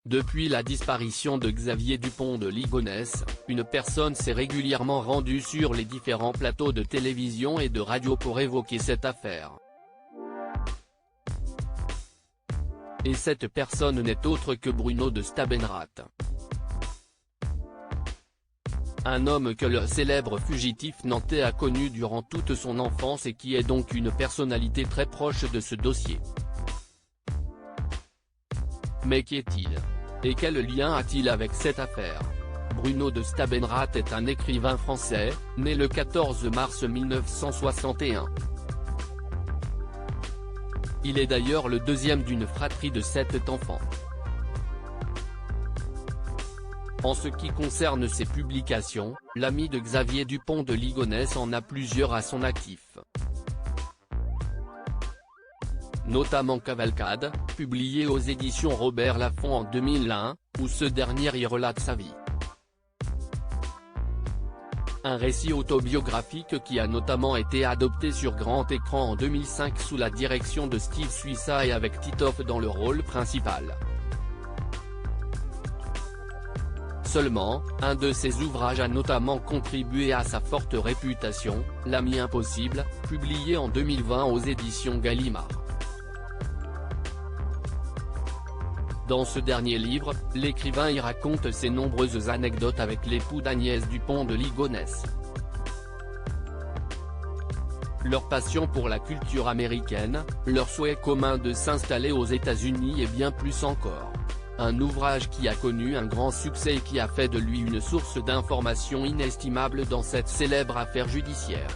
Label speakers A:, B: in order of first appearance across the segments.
A: Depuis la disparition de Xavier Dupont de Ligonnès, une personne s'est régulièrement rendue sur les différents plateaux de télévision et de radio pour évoquer cette affaire. Et cette personne n'est autre que Bruno de Stabenrath. Un homme que le célèbre fugitif nantais a connu durant toute son enfance et qui est donc une personnalité très proche de ce dossier. Mais qui est-il ? Et quel lien a-t-il avec cette affaire ? Bruno de Stabenrath est un écrivain français, né le 14 mars 1961. Il est d'ailleurs le deuxième d'une fratrie de 7 enfants. En ce qui concerne ses publications, l'ami de Xavier Dupont de Ligonnès en a plusieurs à son actif. Notamment Cavalcade, publié aux éditions Robert Laffont en 2001, où ce dernier y relate sa vie. Un récit autobiographique qui a notamment été adopté sur grand écran en 2005 sous la direction de Steve Suissa et avec Titoff dans le rôle principal. Seulement, un de ses ouvrages a notamment contribué à sa forte réputation, L'ami impossible, publié en 2020 aux éditions Gallimard. Dans ce dernier livre, l'écrivain y raconte ses nombreuses anecdotes avec l'époux d'Agnès Dupont de Ligonnès. Leur passion pour la culture américaine, leur souhait commun de s'installer aux États-Unis et bien plus encore. Un ouvrage qui a connu un grand succès et qui a fait de lui une source d'information inestimable dans cette célèbre affaire judiciaire.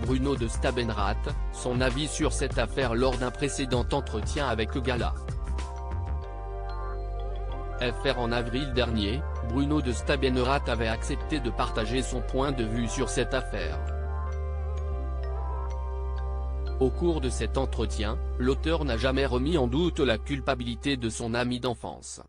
A: Bruno de Stabenrath, son avis sur cette affaire lors d'un précédent entretien avec Gala. FR en avril dernier, Bruno de Stabenrath avait accepté de partager son point de vue sur cette affaire. Au cours de cet entretien, l'auteur n'a jamais remis en doute la culpabilité de son ami d'enfance.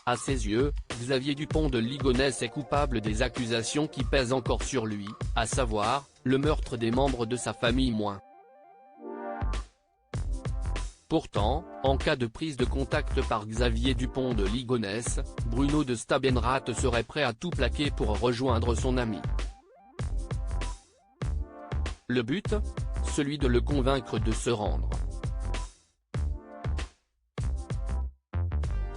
A: À ses yeux, Xavier Dupont de Ligonnès est coupable des accusations qui pèsent encore sur lui, à savoir, le meurtre des membres de sa famille moins. Pourtant, en cas de prise de contact par Xavier Dupont de Ligonnès, Bruno de Stabenrath serait prêt à tout plaquer pour rejoindre son ami. Le but ? Celui de le convaincre de se rendre.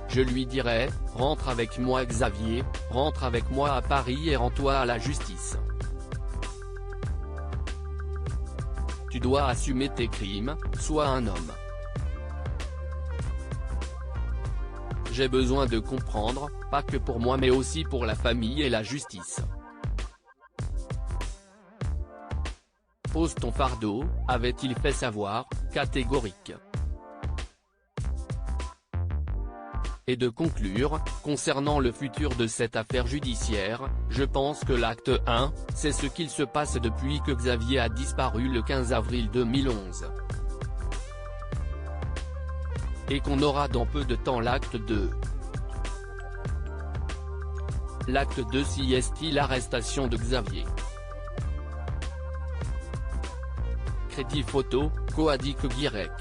A: Je lui dirais, rentre avec moi Xavier, rentre avec moi à Paris et rends-toi à la justice. Tu dois assumer tes crimes, sois un homme. J'ai besoin de comprendre, pas que pour moi mais aussi pour la famille et la justice. Pose ton fardeau, avait-il fait savoir, catégorique. Et de conclure, concernant le futur de cette affaire judiciaire, je pense que l'acte 1, c'est ce qu'il se passe depuis que Xavier a disparu le 15 avril 2011. Et qu'on aura dans peu de temps l'acte 2. L'acte 2 si est-il l'arrestation de Xavier. Crédit photo, Coadic Guirec.